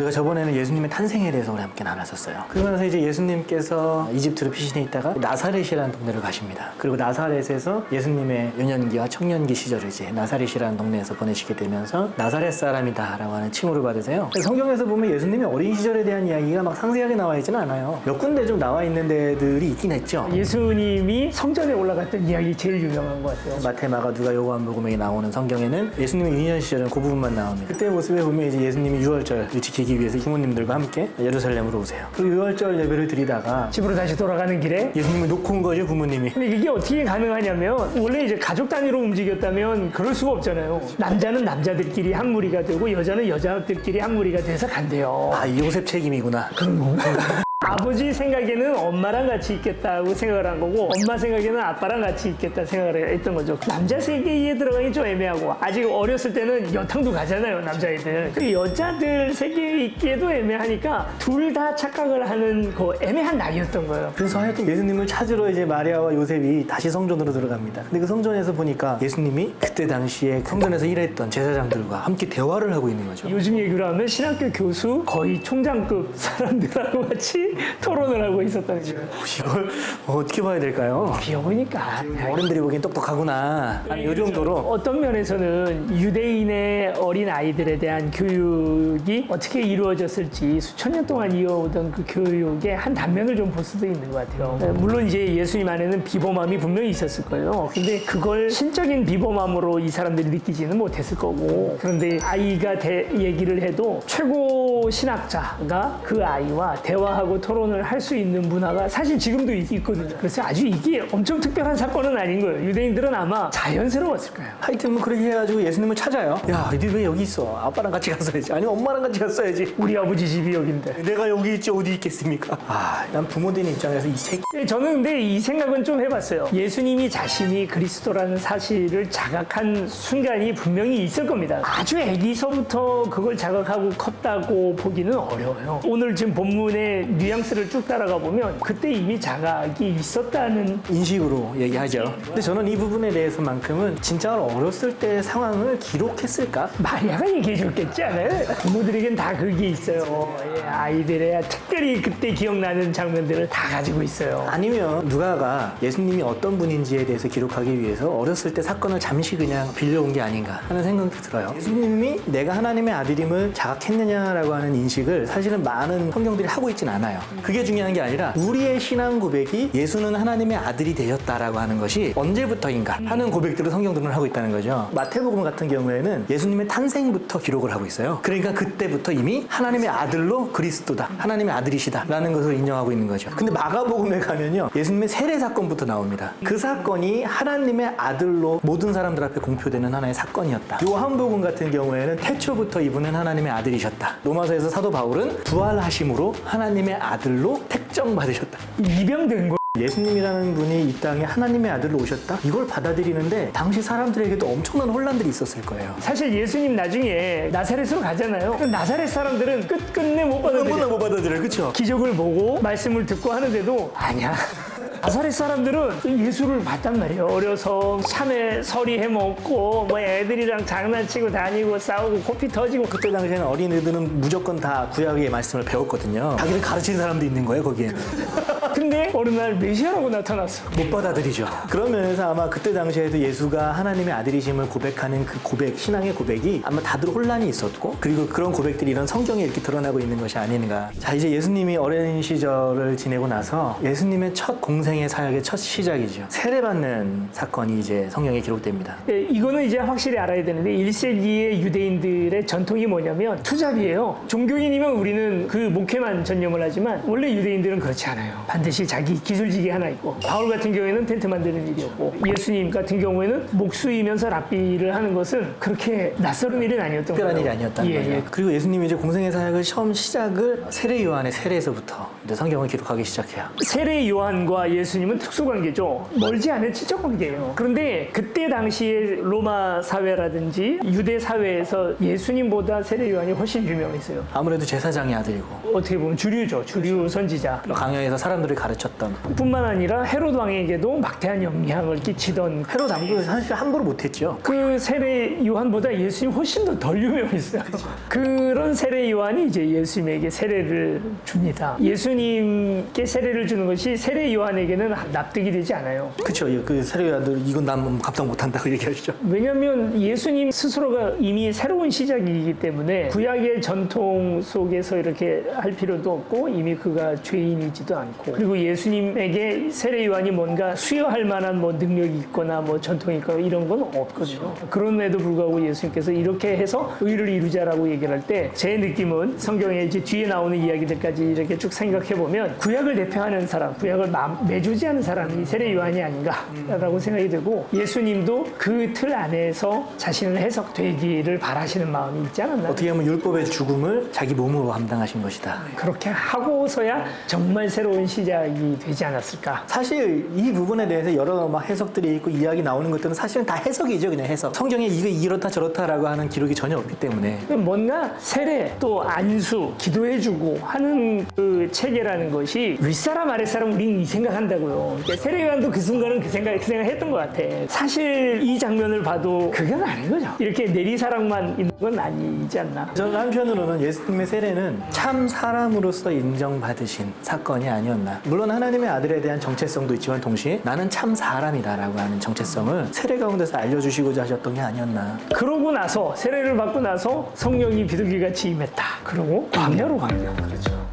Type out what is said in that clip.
우리가 저번에는 예수님의 탄생에 대해서 우리 함께 나눴었어요. 그러면서 이제 예수님께서 이집트로 피신해 있다가 나사렛이라는 동네를 가십니다. 그리고 나사렛에서 예수님의 유년기와 청년기 시절을 이제 나사렛이라는 동네에서 보내시게 되면서 나사렛 사람이다라고 하는 칭호를 받으세요. 성경에서 보면 예수님이 어린 시절에 대한 이야기가 막 상세하게 나와 있지는 않아요. 몇 군데 좀 나와 있는 데들이 있긴 했죠. 예수님이 성전에 올라갔던 이야기 제일 유명한 것 같아요. 마태, 마가, 누가, 요한복음에 나오는 성경에는 예수님의 유년 시절은 그 부분만 나옵니다. 그때 모습에 보면 이제 예수님이 유월절을 지키기 위해서 부모님들과 함께 예루살렘으로 오세요. 그 유월절 예배를 드리다가 집으로 다시 돌아가는 길에 예수님을 놓고 온 거죠, 부모님이. 근데 이게 어떻게 가능하냐면 원래 이제 가족 단위로 움직였다면 그럴 수가 없잖아요. 남자는 남자들끼리 한 무리가 되고 여자는 여자들끼리 한 무리가 돼서 간대요. 아, 이 요셉 책임이구나. 그런 건가? 아버지 생각에는 엄마랑 같이 있겠다고 생각을 한 거고 엄마 생각에는 아빠랑 같이 있겠다 생각을 했던 거죠. 남자 세계에 들어가기 좀 애매하고 아직 어렸을 때는 여탕도 가잖아요, 남자애들. 그 여자들 세계에 있기에도 애매하니까 둘 다 착각을 하는 그 애매한 나이였던 거예요. 그래서 하여튼 예수님을 찾으러 이제 마리아와 요셉이 다시 성전으로 들어갑니다. 근데 그 성전에서 보니까 예수님이 그때 당시에 성전에서 일했던 제사장들과 함께 대화를 하고 있는 거죠. 요즘 얘기로 하면 신학교 교수 거의 총장급 사람들하고 같이 토론을 하고 있었다는 거예요. 이걸 어떻게 봐야 될까요? 귀여우니까. 어른들이 보기엔 똑똑하구나. 아니, 이 정도로. 어떤 면에서는 유대인의 어린 아이들에 대한 교육이 어떻게 이루어졌을지 수천 년 동안 이어오던 그 교육의 한 단면을 좀 볼 수도 있는 것 같아요. 물론 이제 예수님 안에는 비범함이 분명히 있었을 거예요. 근데 그걸 신적인 비범함으로 이 사람들이 느끼지는 못했을 거고, 그런데 아이가 얘기를 해도 최고 신학자가 그 아이와 대화하고 토론을 할 수 있는 문화가 사실 지금도 있거든요. 그래서 아주 이게 엄청 특별한 사건은 아닌 거예요. 유대인들은 아마 자연스러웠을 거예요. 하여튼 뭐 그렇게 해가지고 예수님을 찾아요. 야, 니들 왜 여기 있어? 아빠랑 같이 갔어야지. 아니, 엄마랑 같이 갔어야지. 우리 아버지 집이 여긴데. 내가 여기 있지 어디 있겠습니까? 아, 난 부모님 입장에서 이 새끼. 저는 근데 이 생각은 좀 해봤어요. 예수님이 자신이 그리스도라는 사실을 자각한 순간이 분명히 있을 겁니다. 아주 애기서부터 그걸 자각하고 컸다고 보기는 어려워요. 오늘 지금 본문의 뉘앙스를 쭉 따라가 보면 그때 이미 자각이 있었다는 인식으로 얘기하죠. 근데 저는 이 부분에 대해서만큼은 진짜 어렸을 때 상황을 기록했을까? 마리아가 얘기해 줬겠지 않아요? 부모들에겐 다 그게 있어요. 아이들의 특별히 그때 기억나는 장면들을 다 가지고 있어요. 아니면 누가가 예수님이 어떤 분인지에 대해서 기록하기 위해서 어렸을 때 사건을 잠시 그냥 빌려온 게 아닌가 하는 생각도 들어요. 예수님이 내가 하나님의 아들임을 자각했느냐라고 하는 인식을 사실은 많은 성경들이 하고 있진 않아요. 그게 중요한 게 아니라 우리의 신앙 고백이 예수는 하나님의 아들이 되었다라고 하는 것이 언제부터인가 하는 고백들을 성경들은 하고 있다는 거죠. 마태복음 같은 경우에는 예수님의 탄생부터 기록을 하고 있어요. 그러니까 그때부터 이미 하나님의 아들로 그리스도다, 하나님의 아들이시다 라는 것을 인정하고 있는 거죠. 근데 마가복음에 가면요, 예수님의 세례 사건부터 나옵니다. 그 사건이 하나님의 아들로 모든 사람들 앞에 공표되는 하나의 사건이었다. 요한복음 같은 경우에는 태초부터 이분은 하나님의 아들이셨다. 로마서에서 사도 바울은 부활하심으로 하나님의 아들로 택정받으셨다. 입양된 거. 예수님이라는 분이 이 땅에 하나님의 아들로 오셨다? 이걸 받아들이는데 당시 사람들에게도 엄청난 혼란들이 있었을 거예요. 사실 예수님 나중에 나사렛으로 가잖아요. 나사렛 사람들은 끝끝내 못 받아들여요. 못 받아들여요. 그렇죠? 기적을 보고 말씀을 듣고 하는데도 아니야. 나사렛 사람들은 예수를 봤단 말이에요. 어려서 참외 서리 해먹고 뭐 애들이랑 장난치고 다니고 싸우고 코피 터지고. 그때 당시에는 어린애들은 무조건 다 구약의 말씀을 배웠거든요. 자기를 가르치는 사람도 있는 거예요, 거기에. 근데 어느 날 메시아라고 나타났어. 못 받아들이죠. 그런 면에서 아마 그때 당시에도 예수가 하나님의 아들이심을 고백하는 그 고백, 신앙의 고백이 아마 다들 혼란이 있었고, 그리고 그런 고백들이 이런 성경에 이렇게 드러나고 있는 것이 아닌가. 자, 이제 예수님이 어린 시절을 지내고 나서 예수님의 첫 공생의 사역의 첫 시작이죠. 세례받는 사건이 이제 성경에 기록됩니다. 네, 이거는 이제 확실히 알아야 되는데 1세기의 유대인들의 전통이 뭐냐면 투잡이에요. 종교인이면 우리는 그 목회만 전념을 하지만 원래 유대인들은 그렇지 않아요. 반드시 자기 기술직이 하나 있고, 바울 같은 경우에는 텐트 만드는 일이었고, 예수님 같은 경우에는 목수이면서 랍비를 하는 것은 그렇게 낯설은 일은 아니었던 거예요. 특별한 일이 아니었다는 거예요. 그리고 예수님이 이제 공생의 사역을 처음 시작을 세례 요한의 세례에서부터 이제 성경을 기록하기 시작해요. 세례 요한과 예수님은 특수관계죠. 멀지 않은 친척관계예요. 그런데 그때 당시에 로마 사회라든지 유대 사회에서 예수님보다 세례 요한이 훨씬 유명했어요. 아무래도 제사장의 아들이고 어떻게 보면 주류죠. 주류 선지자. 강야에서 사람들을 가르쳤던. 뿐만 아니라 헤롯 왕에게도 막대한 영향을 끼치던 헤롯 왕도 사실 함부로 못했죠. 그 세례 요한보다 예수님 훨씬 더 덜 유명했어요. 그런 세례 요한이 이제 예수님에게 세례를 줍니다. 예수님께 세례를 주는 것이 세례 요한에게는 납득이 되지 않아요. 그렇죠. 그 세례 요한들 이건 난 감당 못한다고 얘기하시죠. 왜냐하면 예수님 스스로가 이미 새로운 시작이기 때문에 구약의 전통 속에서 이렇게 할 필요도 없고 이미 그가 죄인이지도 않고 그리고 예수님에게 세례 요한이 뭔가 수여할 만한 뭐 능력이 있거나 뭐 전통이 있거나 이런 건 없거든요. 그럼에도 불구하고 예수님께서 이렇게 해서 의를 이루자라고 얘기를 할 때 제 느낌은 성경에 이제 뒤에 나오는 이야기들까지 이렇게 쭉 생각해 보면 구약을 대표하는 사람, 구약을 매주지하는 사람이 세례 요한이 아닌가라고 생각이 들고 예수님도 그 틀 안에서 자신을 해석되기를 바라시는 마음이 있지 않았나? 어떻게 보면 율법의 죽음을 자기 몸으로 감당하신 것이다. 그렇게 하고서야 정말 새로운 시작이 되지 않았을까? 사실 이 부분에 대해서 여러 막 해석들이 있고 이야기 나오는 것들은 사실은 다 해석이죠. 그냥 해석. 성경에 이거 이렇다 저렇다라고 하는 기록이 전혀 없기 때문에. 뭔가 세례 또 안수 기도해주고 하는 그 체계라는 것이 윗사람 아랫사람 우리는 이 생각한다고요. 그러니까 세례 요한도 그 순간은 그 생각했던 것 같아. 사실 이 장면을 봐도 그건 아닌 거죠. 이렇게 내리사랑만 있는 건 아니지 않나. 저는 한편으로는 예수님의 세례는 참 사람으로서 인정받으신 사건이 아니었나. 물론 하나님의 아들에 대한 정체성도 있지만 동시에 나는 참 사람이다라고 하는 정체성을 세례 가운데서 알려주시고자 하셨던 게 아니었나. 그러고 나서 세례를 받고 나서 성령이 비둘기같이 임했다. 그러고 광야로 가요. 그렇죠.